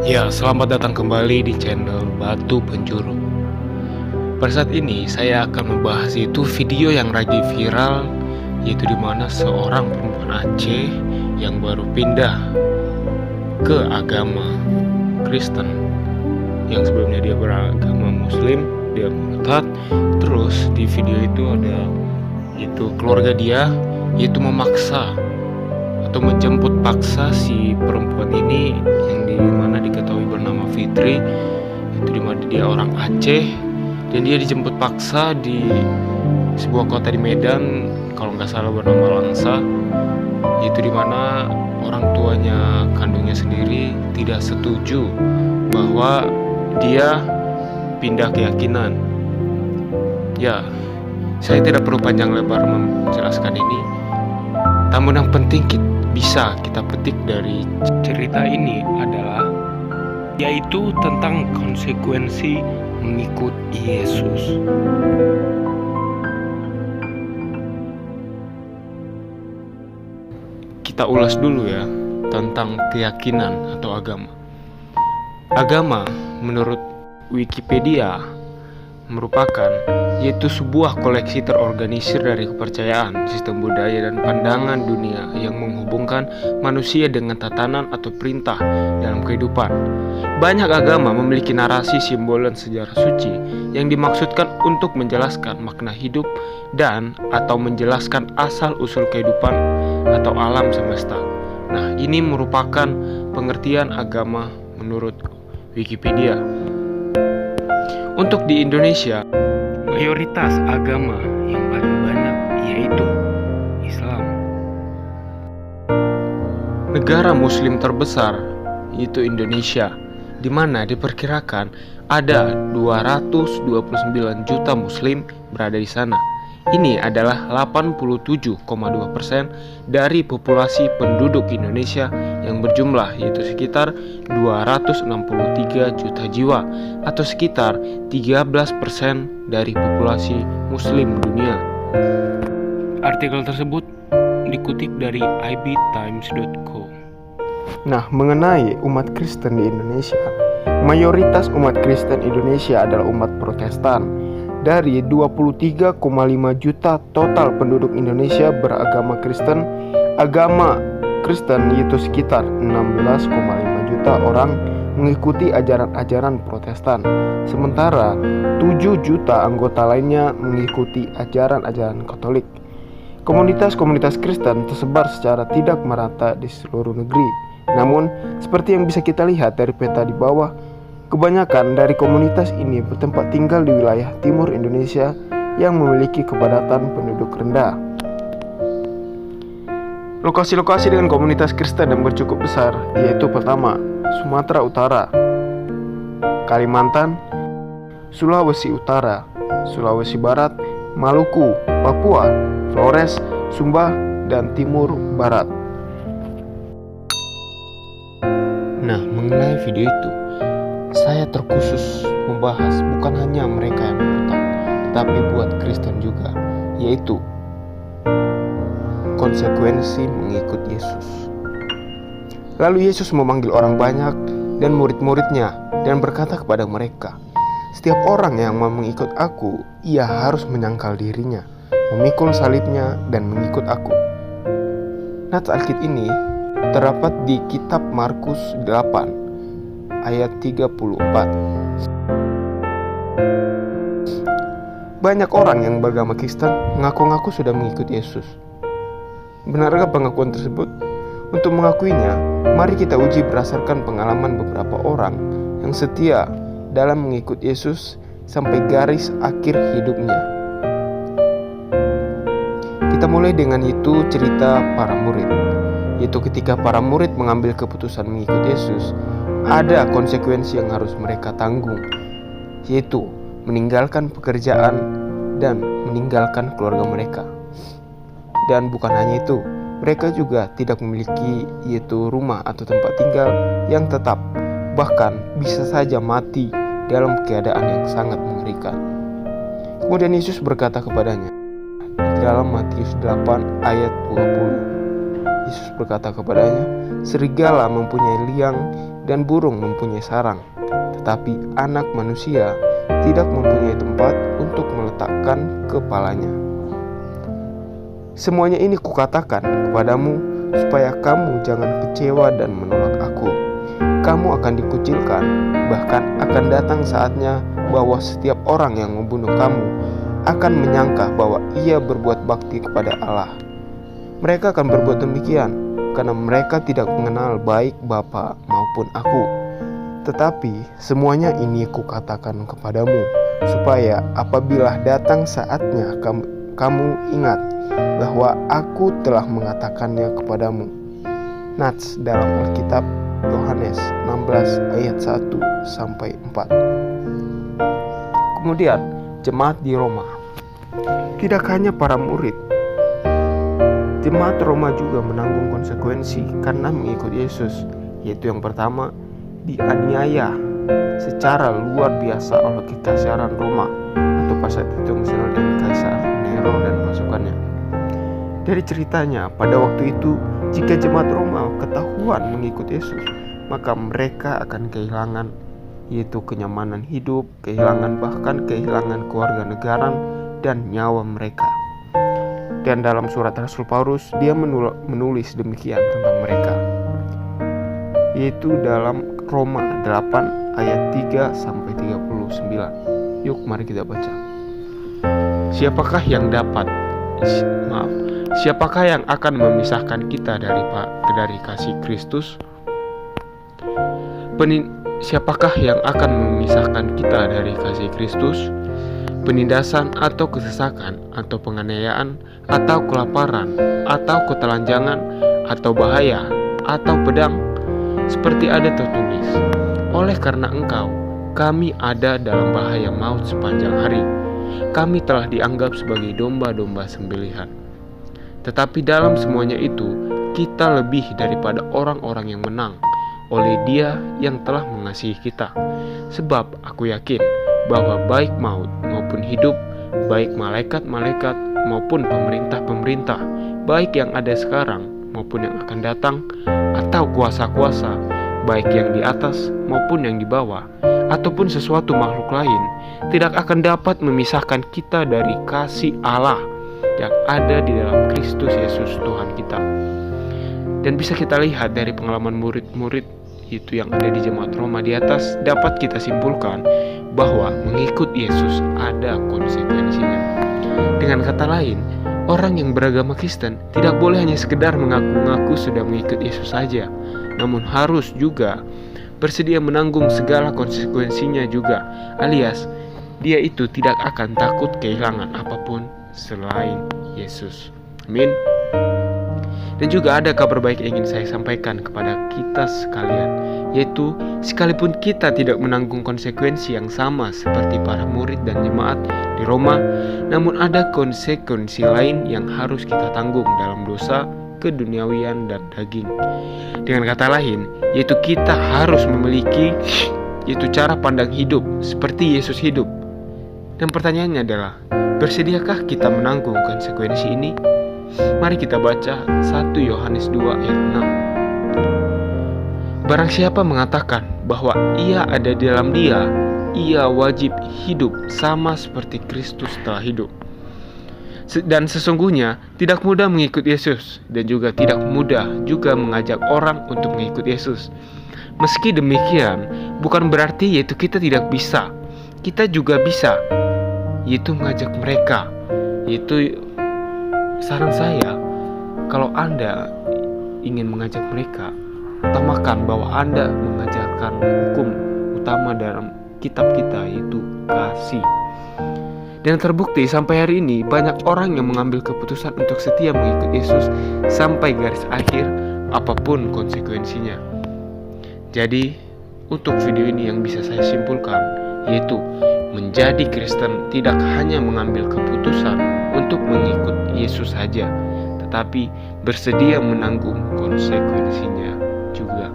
Ya, selamat datang kembali di channel Batu Penjuru. Pada saat ini saya akan membahas itu video yang lagi viral, yaitu dimana seorang perempuan Aceh yang baru pindah ke agama Kristen. Yang sebelumnya dia beragama Muslim, dia murtad. Terus di video itu ada keluarga dia, yaitu memaksa atau menjemput paksa si perempuan ini yang dimana diketahui bernama Fitri, itu dimana dia orang Aceh, dan dia dijemput paksa di sebuah kota di Medan, kalau nggak salah bernama Langsa, itu dimana orang tuanya kandungnya sendiri tidak setuju bahwa dia pindah keyakinan. Ya, saya tidak perlu panjang lebar menjelaskan ini, namun yang penting bisa kita petik dari cerita ini adalah yaitu tentang konsekuensi mengikut Yesus. Kita ulas dulu ya tentang keyakinan atau agama. Agama menurut Wikipedia merupakan yaitu sebuah koleksi terorganisir dari kepercayaan, sistem budaya, dan pandangan dunia yang menghubungkan manusia dengan tatanan atau perintah dalam kehidupan. Banyak agama memiliki narasi, simbol, dan sejarah suci yang dimaksudkan untuk menjelaskan makna hidup dan atau menjelaskan asal-usul kehidupan atau alam semesta. Nah, ini merupakan pengertian agama menurut Wikipedia. Untuk di Indonesia, mayoritas agama yang paling banyak yaitu Islam. Negara Muslim terbesar yaitu Indonesia, di mana diperkirakan ada 229 juta Muslim berada di sana. Ini adalah 87,2% dari populasi penduduk Indonesia yang berjumlah yaitu sekitar 263 juta jiwa atau sekitar 13% dari populasi Muslim dunia. Artikel tersebut dikutip dari ibtimes.co. Nah, mengenai umat Kristen di Indonesia, mayoritas umat Kristen Indonesia adalah umat Protestan. Dari 23,5 juta total penduduk Indonesia beragama Kristen, agama Kristen yaitu sekitar 16,5 juta orang mengikuti ajaran-ajaran Protestan. Sementara 7 juta anggota lainnya mengikuti ajaran-ajaran Katolik. Komunitas-komunitas Kristen tersebar secara tidak merata di seluruh negeri. Namun, seperti yang bisa kita lihat dari peta di bawah, kebanyakan dari komunitas ini bertempat tinggal di wilayah timur Indonesia yang memiliki kepadatan penduduk rendah. Lokasi-lokasi dengan komunitas Kristen yang bercukup besar yaitu pertama, Sumatera Utara, Kalimantan, Sulawesi Utara, Sulawesi Barat, Maluku, Papua, Flores, Sumba, dan Timur Barat. Nah, mengenai video itu, saya terkhusus membahas bukan hanya mereka yang murtad, tetapi buat Kristen juga, yaitu konsekuensi mengikut Yesus. Lalu Yesus memanggil orang banyak dan murid-muridnya dan berkata kepada mereka, "Setiap orang yang mau mengikut aku, ia harus menyangkal dirinya, memikul salibnya dan mengikut aku." Nats Alkitab ini terdapat di kitab Markus 8 ayat 34. Banyak orang yang beragama Kristen mengaku-ngaku sudah mengikuti Yesus. Benarkah pengakuan tersebut? Untuk mengakuinya, mari kita uji berdasarkan pengalaman beberapa orang yang setia dalam mengikuti Yesus sampai garis akhir hidupnya. Kita mulai dengan itu cerita para murid, yaitu ketika para murid mengambil keputusan mengikuti Yesus, ada konsekuensi yang harus mereka tanggung, yaitu meninggalkan pekerjaan dan meninggalkan keluarga mereka. Dan bukan hanya itu, mereka juga tidak memiliki yaitu rumah atau tempat tinggal yang tetap, bahkan bisa saja mati dalam keadaan yang sangat mengerikan. Kemudian Yesus berkata kepadanya di dalam Matius 8 ayat 20. Yesus berkata kepadanya, serigala mempunyai liang dan burung mempunyai sarang, tetapi Anak Manusia tidak mempunyai tempat untuk meletakkan kepalanya. Semuanya ini kukatakan kepadamu supaya kamu jangan kecewa dan menolak Aku. Kamu akan dikucilkan, bahkan akan datang saatnya bahwa setiap orang yang membunuh kamu akan menyangka bahwa ia berbuat bakti kepada Allah. Mereka akan berbuat demikian karena mereka tidak mengenal baik Bapa maupun Aku. Tetapi semuanya ini kukatakan kepadamu, supaya apabila datang saatnya kamu ingat bahwa Aku telah mengatakannya kepadamu. Nats dalam Alkitab Yohanes 16 ayat 1-4. Kemudian jemaat di Roma. Tidak hanya para murid, jemaat Roma juga menanggung konsekuensi karena mengikut Yesus, yaitu yang pertama, dianiaya secara luar biasa oleh kekaisaran Roma atau pada saat itu misalnya dengan Kaisar Nero dan pasukannya. Dari ceritanya, pada waktu itu jika jemaat Roma ketahuan mengikut Yesus, maka mereka akan kehilangan, yaitu kenyamanan hidup, bahkan kehilangan keluarga negara dan nyawa mereka. Dan dalam surat Rasul Paulus, dia menulis demikian tentang mereka, yaitu dalam Roma 8 ayat 3-39. Yuk mari kita baca. Siapakah yang akan memisahkan kita dari kasih Kristus? Siapakah yang akan memisahkan kita dari kasih Kristus? Penindasan atau kesesakan, atau penganiayaan, atau kelaparan, atau ketelanjangan, atau bahaya, atau pedang? Seperti ada tertulis, oleh karena Engkau, kami ada dalam bahaya maut sepanjang hari. Kami telah dianggap sebagai domba-domba sembelihan. Tetapi dalam semuanya itu, kita lebih daripada orang-orang yang menang oleh Dia yang telah mengasihi kita. Sebab aku yakin bahwa baik maut maupun hidup, baik malaikat-malaikat maupun pemerintah-pemerintah, baik yang ada sekarang maupun yang akan datang, atau kuasa-kuasa, baik yang di atas maupun yang di bawah, ataupun sesuatu makhluk lain, tidak akan dapat memisahkan kita dari kasih Allah yang ada di dalam Kristus Yesus Tuhan kita. Dan bisa kita lihat dari pengalaman murid-murid itu yang ada di jemaat Roma di atas, dapat kita simpulkan bahwa mengikut Yesus ada konsekuensinya. Dengan kata lain, orang yang beragama Kristen tidak boleh hanya sekedar mengaku-ngaku sudah mengikut Yesus saja, namun harus juga bersedia menanggung segala konsekuensinya juga, alias dia itu tidak akan takut kehilangan apapun selain Yesus. Amin. Dan juga ada kabar baik yang ingin saya sampaikan kepada kita sekalian, yaitu sekalipun kita tidak menanggung konsekuensi yang sama seperti para murid dan jemaat di Roma, namun ada konsekuensi lain yang harus kita tanggung dalam dosa, keduniawian, dan daging. Dengan kata lain, yaitu kita harus memiliki yaitu cara pandang hidup seperti Yesus hidup. Dan pertanyaannya adalah, bersediakah kita menanggung konsekuensi ini? Mari kita baca 1 Yohanes 2 ayat 6. Barang siapa mengatakan bahwa ia ada di dalam Dia, ia wajib hidup sama seperti Kristus telah hidup. Dan sesungguhnya tidak mudah mengikut Yesus, dan juga tidak mudah juga mengajak orang untuk mengikut Yesus. Meski demikian, bukan berarti yaitu kita tidak bisa. Kita juga bisa, yaitu mengajak mereka. Yaitu saran saya, kalau Anda ingin mengajak mereka, utamakan bahwa Anda mengajarkan hukum utama dalam kitab kita, yaitu kasih. Dan terbukti sampai hari ini banyak orang yang mengambil keputusan untuk setia mengikut Yesus sampai garis akhir apapun konsekuensinya. Jadi untuk video ini yang bisa saya simpulkan, yaitu menjadi Kristen tidak hanya mengambil keputusan untuk mengikut Yesus saja, tetapi bersedia menanggung konsekuensinya juga.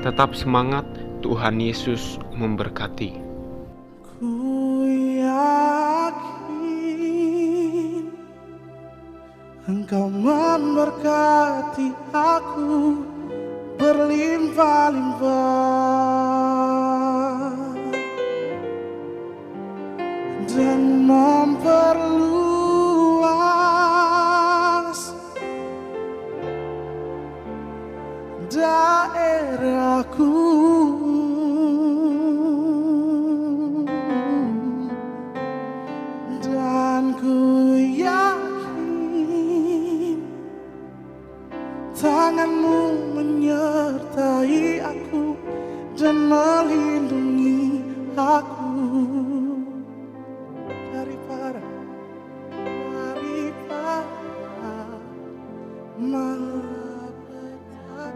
Tetap semangat, Tuhan Yesus memberkati. Ku yakin Engkau memberkati aku berlimpah-limpah dan memperluas daerahku, dan ku yakin tanganmu menyertai aku dan melindungi aku daripada malapetaka,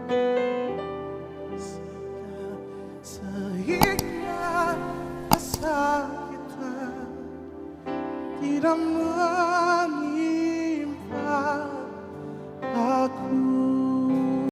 sehingga kesakitan tidak